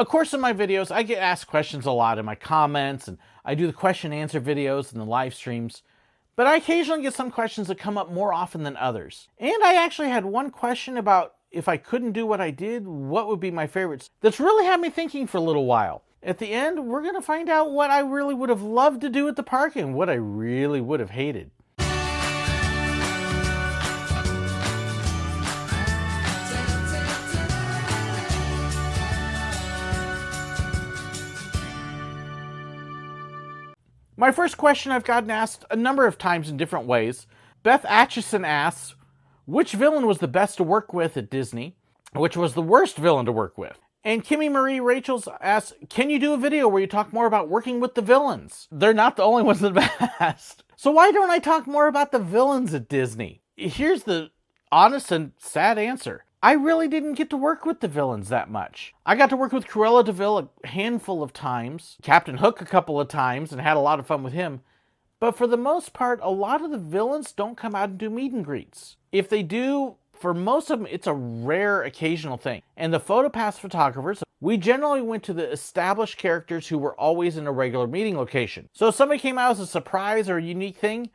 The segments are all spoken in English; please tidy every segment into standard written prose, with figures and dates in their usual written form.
Of course, in my videos, I get asked questions a lot in my comments, and I do the question and answer videos and the live streams. But I occasionally get some questions that come up more often than others. And I actually had one question about if I couldn't do what I did, what would be my favorites? That's really had me thinking for a little while. At the end, we're going to find out what I really would have loved to do at the park and what I really would have hated. My first question I've gotten asked a number of times in different ways. Beth Atchison asks, which villain was the best to work with at Disney? Which was the worst villain to work with? And Kimmy Marie Rachels asks, can you do a video where you talk more about working with the villains? They're not the only ones that have asked. So why don't I talk more about the villains at Disney? Here's the honest and sad answer. I really didn't get to work with the villains that much. I got to work with Cruella de Vil a handful of times, Captain Hook a couple of times, and had a lot of fun with him. But for the most part, a lot of the villains don't come out and do meet and greets. If they do, for most of them, it's a rare occasional thing. And the PhotoPass photographers, we generally went to the established characters who were always in a regular meeting location. So if somebody came out as a surprise or a unique thing,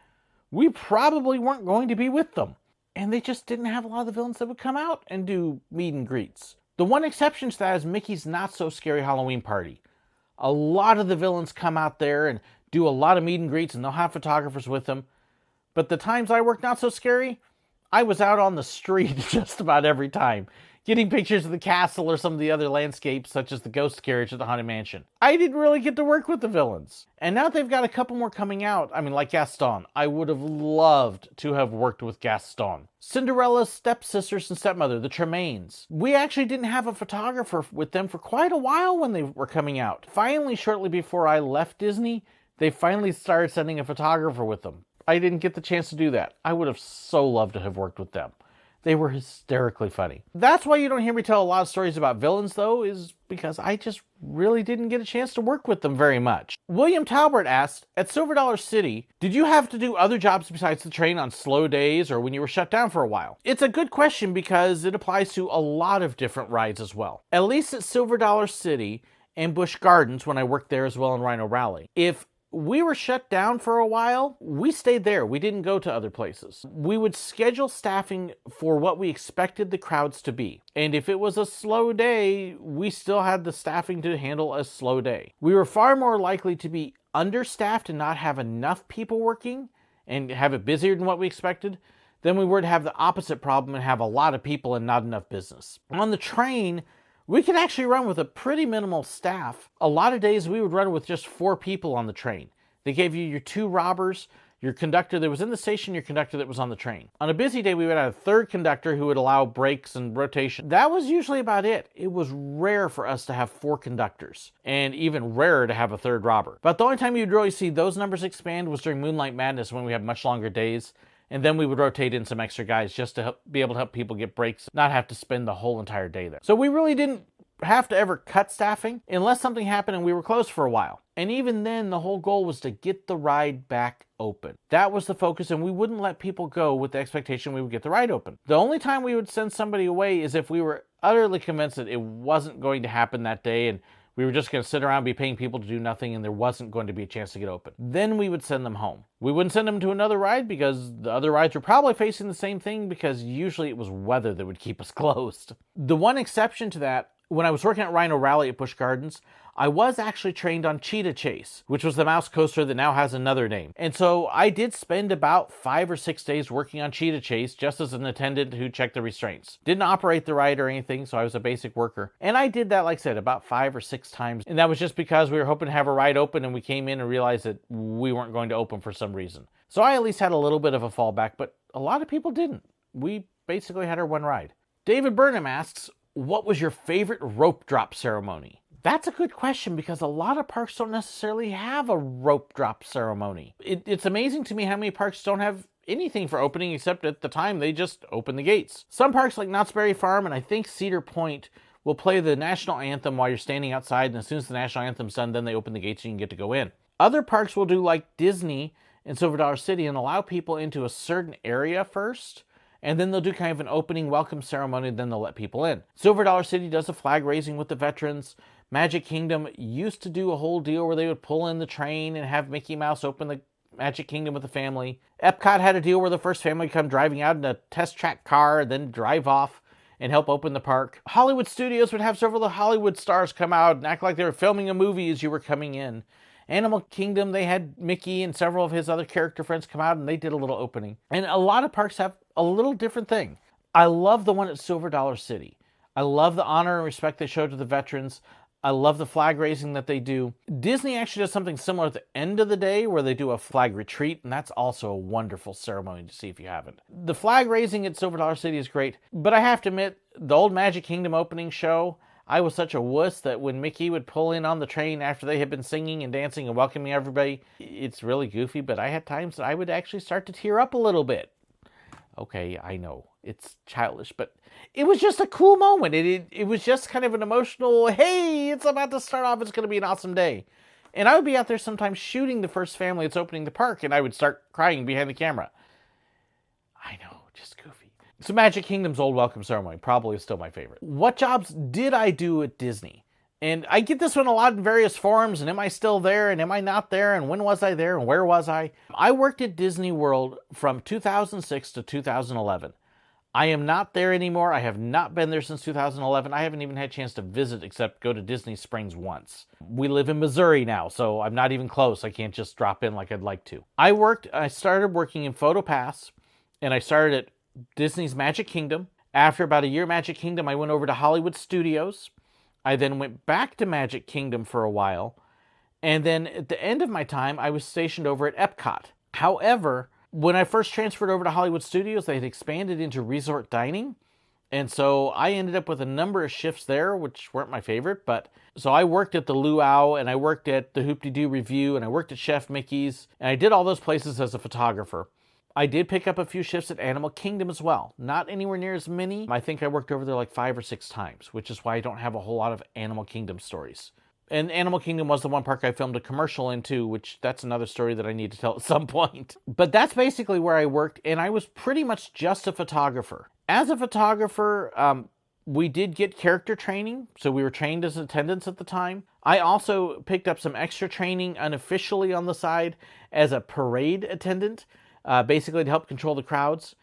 we probably weren't going to be with them. And they just didn't have a lot of the villains that would come out and do meet and greets. The one exception to that is Mickey's Not So Scary Halloween Party. A lot of the villains come out there and do a lot of meet and greets, and they'll have photographers with them. But the times I worked Not So Scary, I was out on the street just about every time, getting pictures of the castle or some of the other landscapes, such as the ghost carriage at the Haunted Mansion. I didn't really get to work with the villains. And now that they've got a couple more coming out, like Gaston, I would have loved to have worked with Gaston. Cinderella's stepsisters and stepmother, the Tremaines. We actually didn't have a photographer with them for quite a while when they were coming out. Finally, shortly before I left Disney, they finally started sending a photographer with them. I didn't get the chance to do that. I would have so loved to have worked with them. They were hysterically funny. That's why you don't hear me tell a lot of stories about villains, though, is because I just really didn't get a chance to work with them very much. William Talbert asked, at Silver Dollar City, did you have to do other jobs besides the train on slow days or when you were shut down for a while? It's a good question because it applies to a lot of different rides as well. At least at Silver Dollar City and Busch Gardens, when I worked there as well in Rhino Rally. If we were shut down for a while, we stayed there. We didn't go to other places. We would schedule staffing for what we expected the crowds to be. And if it was a slow day, we still had the staffing to handle a slow day. We were far more likely to be understaffed and not have enough people working and have it busier than what we expected than we were to have the opposite problem and have a lot of people and not enough business. On the train, we could actually run with a pretty minimal staff. A lot of days we would run with just 4 people on the train. They gave you your 2 robbers, your conductor that was in the station, your conductor that was on the train. On a busy day, we would have a 3rd conductor who would allow breaks and rotation. That was usually about it. It was rare for us to have 4 conductors, and even rarer to have a 3rd robber. But the only time you'd really see those numbers expand was during Moonlight Madness when we had much longer days. And then we would rotate in some extra guys just to be able to help people get breaks, not have to spend the whole entire day there. So we really didn't have to ever cut staffing unless something happened and we were closed for a while. And even then, the whole goal was to get the ride back open. That was the focus, and we wouldn't let people go with the expectation we would get the ride open. The only time we would send somebody away is if we were utterly convinced that it wasn't going to happen that day and we were just going to sit around and be paying people to do nothing and there wasn't going to be a chance to get open. Then we would send them home. We wouldn't send them to another ride because the other rides were probably facing the same thing because usually it was weather that would keep us closed. The one exception to that, when I was working at Rhino Rally at Busch Gardens, I was actually trained on Cheetah Chase, which was the mouse coaster that now has another name. And so I did spend about 5 or 6 days working on Cheetah Chase just as an attendant who checked the restraints. Didn't operate the ride or anything, so I was a basic worker. And I did that, like I said, about 5 or 6 times. And that was just because we were hoping to have a ride open and we came in and realized that we weren't going to open for some reason. So I at least had a little bit of a fallback, but a lot of people didn't. We basically had our one ride. David Burnham asks, what was your favorite rope drop ceremony? That's a good question because a lot of parks don't necessarily have a rope drop ceremony. It's amazing to me how many parks don't have anything for opening except at the time they just open the gates. Some parks like Knott's Berry Farm and I think Cedar Point will play the national anthem while you're standing outside, and as soon as the national anthem's done, then they open the gates and you can get to go in. Other parks will do like Disney in Silver Dollar City and allow people into a certain area first, and then they'll do kind of an opening welcome ceremony, then they'll let people in. Silver Dollar City does a flag raising with the veterans, Magic Kingdom used to do a whole deal where they would pull in the train and have Mickey Mouse open the Magic Kingdom with the family. Epcot had a deal where the first family would come driving out in a test track car, then drive off and help open the park. Hollywood Studios would have several of the Hollywood stars come out and act like they were filming a movie as you were coming in. Animal Kingdom, they had Mickey and several of his other character friends come out and they did a little opening. And a lot of parks have a little different thing. I love the one at Silver Dollar City. I love the honor and respect they show to the veterans. I love the flag raising that they do. Disney actually does something similar at the end of the day where they do a flag retreat, and that's also a wonderful ceremony to see if you haven't. The flag raising at Silver Dollar City is great, but I have to admit, the old Magic Kingdom opening show, I was such a wuss that when Mickey would pull in on the train after they had been singing and dancing and welcoming everybody, it's really goofy, but I had times that I would actually start to tear up a little bit. Okay, I know, it's childish, but it was just a cool moment. It was just kind of an emotional, hey, it's about to start off, it's going to be an awesome day. And I would be out there sometimes shooting the first family that's opening the park, and I would start crying behind the camera. I know, just goofy. So Magic Kingdom's old welcome ceremony probably is still my favorite. What jobs did I do at Disney? And I get this one a lot in various forums, and am I still there, and am I not there, and when was I there, and where was I? I worked at Disney World from 2006 to 2011. I am not there anymore. I have not been there since 2011. I haven't even had a chance to visit except go to Disney Springs once. We live in Missouri now, so I'm not even close. I can't just drop in like I'd like to. I started working in PhotoPass, and I started at Disney's Magic Kingdom. After about a year at Magic Kingdom, I went over to Hollywood Studios. I then went back to Magic Kingdom for a while, and then at the end of my time, I was stationed over at Epcot. However, when I first transferred over to Hollywood Studios, they had expanded into resort dining, and so I ended up with a number of shifts there, which weren't my favorite, but so I worked at the Luau, and I worked at the Hoop-De-Doo Review, and I worked at Chef Mickey's, and I did all those places as a photographer. I did pick up a few shifts at Animal Kingdom as well. Not anywhere near as many. I think I worked over there like 5 or 6 times, which is why I don't have a whole lot of Animal Kingdom stories. And Animal Kingdom was the one park I filmed a commercial into, which that's another story that I need to tell at some point. But that's basically where I worked, and I was pretty much just a photographer. As a photographer, we did get character training, so we were trained as attendants at the time. I also picked up some extra training unofficially on the side as a parade attendant. Basically to help control the crowds.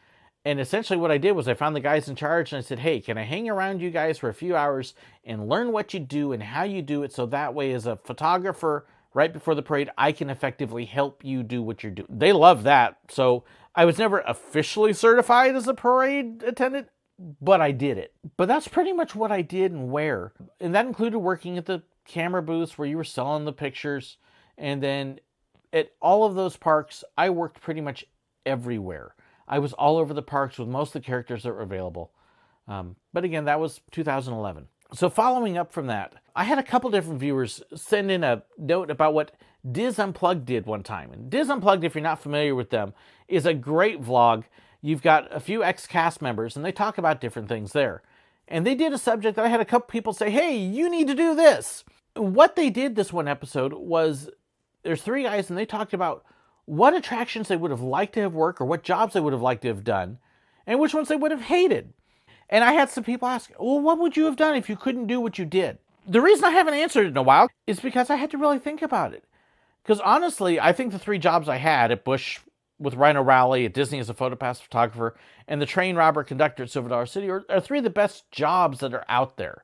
And essentially what I did was I found the guys in charge and I said, hey, can I hang around you guys for a few hours and learn what you do and how you do it, so that way as a photographer right before the parade, I can effectively help you do what you're doing. They love that. So I was never officially certified as a parade attendant, but I did it. But that's pretty much what I did and where. And that included working at the camera booths where you were selling the pictures. And then at all of those parks, I worked pretty much everywhere. I was all over the parks with most of the characters that were available. But again, that was 2011. So following up from that, I had a couple different viewers send in a note about what Diz Unplugged did one time. And Diz Unplugged, if you're not familiar with them, is a great vlog. You've got a few ex-cast members, and they talk about different things there. And they did a subject that I had a couple people say, hey, you need to do this. What they did this one episode was, there's 3 guys, and they talked about what attractions they would have liked to have worked, or what jobs they would have liked to have done, and which ones they would have hated. And I had some people ask, well, what would you have done if you couldn't do what you did? The reason I haven't answered it in a while is because I had to really think about it. Because honestly, I think the 3 jobs I had at Busch with Rhino Rally, at Disney as a PhotoPass photographer, and the train robber conductor at Silver Dollar City are 3 of the best jobs that are out there.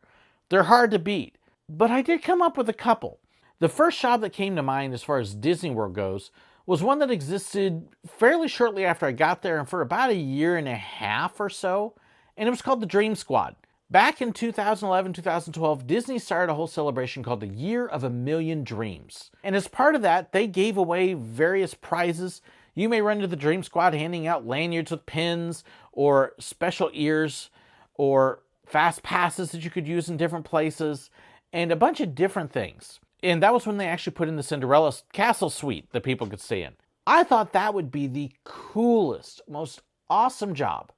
They're hard to beat. But I did come up with a couple. The first job that came to mind as far as Disney World goes was one that existed fairly shortly after I got there and for about a year and a half or so, and it was called the Dream Squad. Back in 2011, 2012, Disney started a whole celebration called the Year of a Million Dreams. And as part of that, they gave away various prizes. You may run into the Dream Squad handing out lanyards with pins, or special ears, or fast passes that you could use in different places, and a bunch of different things. And that was when they actually put in the Cinderella Castle suite that people could stay in. I thought that would be the coolest, most awesome job.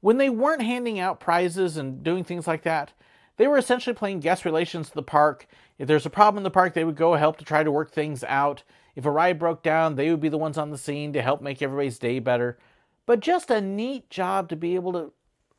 When they weren't handing out prizes and doing things like that, they were essentially playing guest relations to the park. If there's a problem in the park, they would go help to try to work things out. If a ride broke down, they would be the ones on the scene to help make everybody's day better. But just a neat job to be able to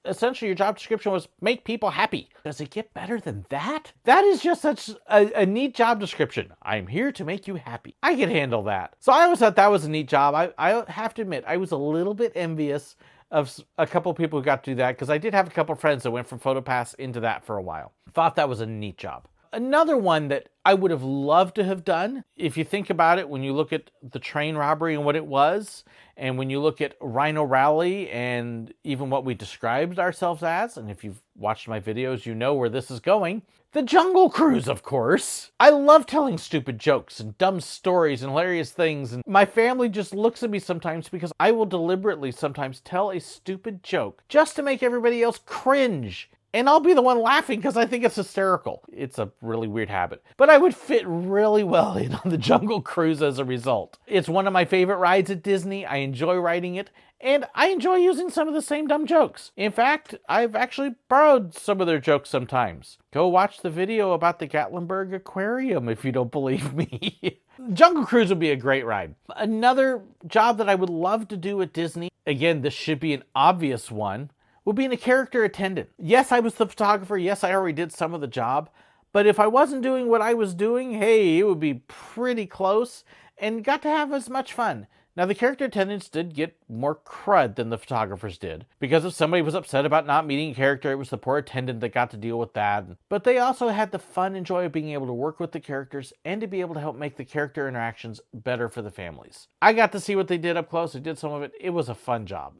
essentially your job description was make people happy. Does it get better than that? That is just such a neat job description. I'm here to make you happy. I can handle that. So I always thought that was a neat job. I have to admit, I was a little bit envious of a couple people who got to do that, because I did have a couple friends that went from PhotoPass into that for a while. Thought that was a neat job. Another one that I would have loved to have done, if you think about it, when you look at the train robbery and what it was, and when you look at Rhino Rally and even what we described ourselves as, and if you've watched my videos, you know where this is going. The Jungle Cruise, of course. I love telling stupid jokes and dumb stories and hilarious things, and my family just looks at me sometimes because I will deliberately sometimes tell a stupid joke just to make everybody else cringe. And I'll be the one laughing because I think it's hysterical. It's a really weird habit. But I would fit really well in on the Jungle Cruise as a result. It's one of my favorite rides at Disney. I enjoy riding it. And I enjoy using some of the same dumb jokes. In fact, I've actually borrowed some of their jokes sometimes. Go watch the video about the Gatlinburg Aquarium if you don't believe me. Jungle Cruise would be a great ride. Another job that I would love to do at Disney, again, this should be an obvious one, would be a character attendant. Yes, I was the photographer. Yes, I already did some of the job. But if I wasn't doing what I was doing, hey, it would be pretty close and got to have as much fun. Now, the character attendants did get more crud than the photographers did. Because if somebody was upset about not meeting a character, it was the poor attendant that got to deal with that. But they also had the fun and joy of being able to work with the characters and to be able to help make the character interactions better for the families. I got to see what they did up close. I did some of it. It was a fun job.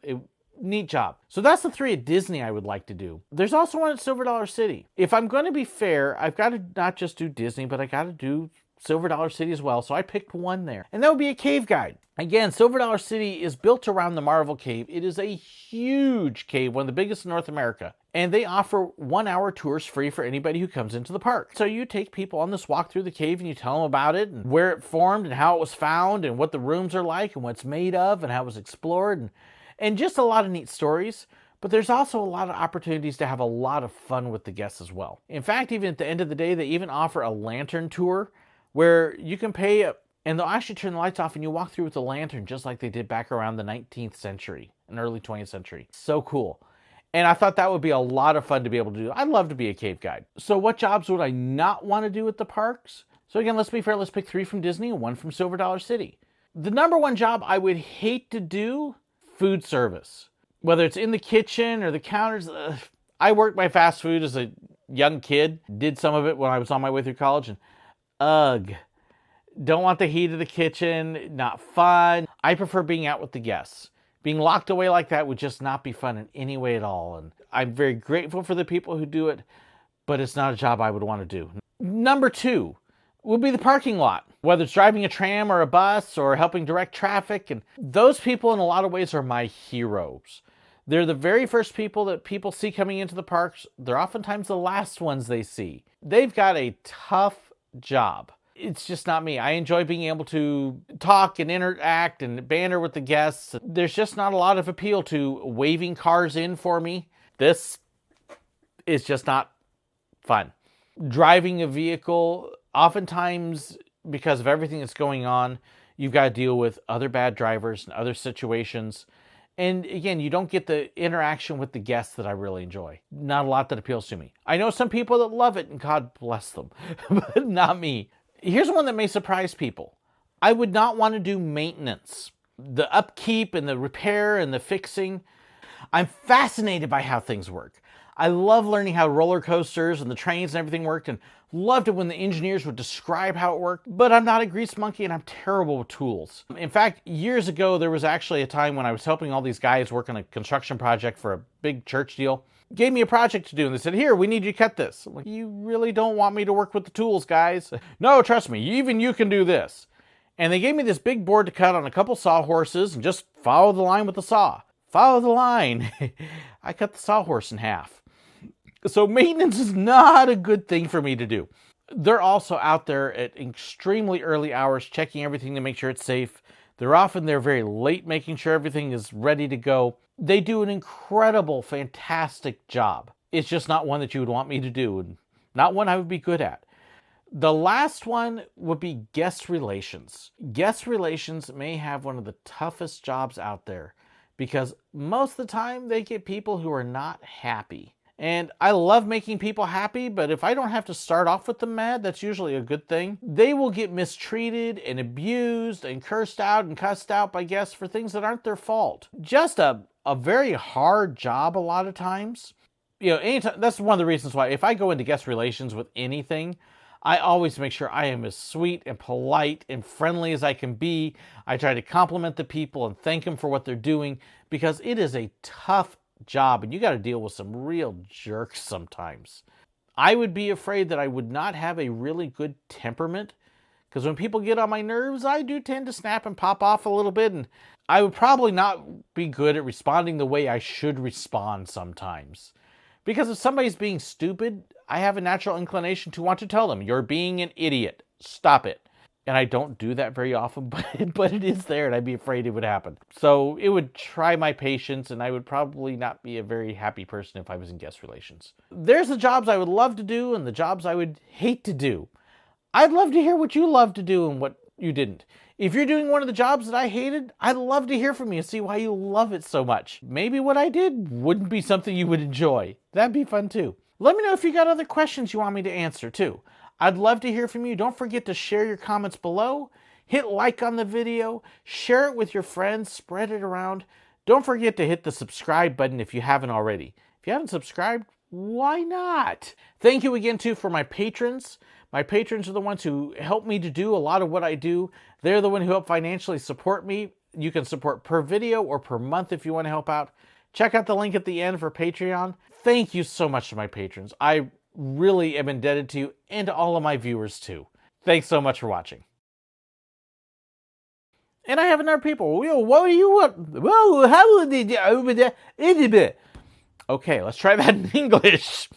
Neat job. So that's the 3 at Disney I would like to do. There's also one at Silver Dollar City. If I'm going to be fair, I've got to not just do Disney, but I got to do Silver Dollar City as well. So I picked one there. And that would be a cave guide. Again, Silver Dollar City is built around the Marvel Cave. It is a huge cave, one of the biggest in North America. And they offer 1-hour tours free for anybody who comes into the park. So you take people on this walk through the cave and you tell them about it and where it formed and how it was found and what the rooms are like and what it's made of and how it was explored. And just a lot of neat stories, but there's also a lot of opportunities to have a lot of fun with the guests as well. In fact, even at the end of the day, they even offer a lantern tour where you can pay, and they'll actually turn the lights off and you walk through with a lantern just like they did back around the 19th century and early 20th century. So cool. And I thought that would be a lot of fun to be able to do. I'd love to be a cave guide. So what jobs would I not want to do at the parks? So again, let's be fair. Let's pick 3 from Disney and 1 from Silver Dollar City. The number 1 job I would hate to do, food service. Whether it's in the kitchen or the counters. I worked my fast food as a young kid. Did some of it when I was on my way through college. And ugh. Don't want the heat of the kitchen. Not fun. I prefer being out with the guests. Being locked away like that would just not be fun in any way at all. And I'm very grateful for the people who do it, but it's not a job I would want to do. Number 2 would be the parking lot. Whether it's driving a tram or a bus or helping direct traffic. And those people in a lot of ways are my heroes. They're the very first people that people see coming into the parks. They're oftentimes the last ones they see. They've got a tough job. It's just not me. I enjoy being able to talk and interact and banter with the guests. There's just not a lot of appeal to waving cars in for me. This is just not fun. Driving a vehicle, oftentimes, because of everything that's going on, you've got to deal with other bad drivers and other situations. And again, you don't get the interaction with the guests that I really enjoy. Not a lot that appeals to me. I know some people that love it, and God bless them, but not me. Here's one that may surprise people. I would not want to do maintenance. The upkeep and the repair and the fixing. I'm fascinated by how things work. I love learning how roller coasters and the trains and everything worked, and loved it when the engineers would describe how it worked, but I'm not a grease monkey and I'm terrible with tools. In fact, years ago, there was actually a time when I was helping all these guys work on a construction project for a big church deal. Gave me a project to do, and they said, here, we need you to cut this. I'm like, you really don't want me to work with the tools, guys? No, trust me, even you can do this. And they gave me this big board to cut on a couple sawhorses and just follow the line with the saw. Follow the line. I cut the sawhorse in half. So maintenance is not a good thing for me to do. They're also out there at extremely early hours, checking everything to make sure it's safe. They're often there very late, making sure everything is ready to go. They do an incredible, fantastic job. It's just not one that you would want me to do, and not one I would be good at. The last one would be guest relations. Guest relations may have one of the toughest jobs out there because most of the time they get people who are not happy. And I love making people happy, but if I don't have to start off with them mad, that's usually a good thing. They will get mistreated and abused and cursed out and cussed out by guests for things that aren't their fault. Just a very hard job a lot of times. Anytime, that's one of the reasons why if I go into guest relations with anything, I always make sure I am as sweet and polite and friendly as I can be. I try to compliment the people and thank them for what they're doing, because it is a tough job and you got to deal with some real jerks sometimes. I would be afraid that I would not have a really good temperament, because when people get on my nerves, I do tend to snap and pop off a little bit, and I would probably not be good at responding the way I should respond sometimes. Because if somebody's being stupid, I have a natural inclination to want to tell them, you're being an idiot. Stop it. And I don't do that very often, but it is there, and I'd be afraid it would happen. So it would try my patience, and I would probably not be a very happy person if I was in guest relations. There's the jobs I would love to do and the jobs I would hate to do. I'd love to hear what you love to do and what you didn't. If you're doing one of the jobs that I hated, I'd love to hear from you and see why you love it so much. Maybe what I did wouldn't be something you would enjoy. That'd be fun too. Let me know if you got other questions you want me to answer too. I'd love to hear from you. Don't forget to share your comments below. Hit like on the video. Share it with your friends. Spread it around. Don't forget to hit the subscribe button if you haven't already. If you haven't subscribed, why not? Thank you again too for my patrons. My patrons are the ones who help me to do a lot of what I do. They're the ones who help financially support me. You can support per video or per month if you want to help out. Check out the link at the end for Patreon. Thank you so much to my patrons. I really am indebted to you and to all of my viewers too. Thanks so much for watching. And I have another people. What do you want? Well, how did you over there? Okay, let's try that in English.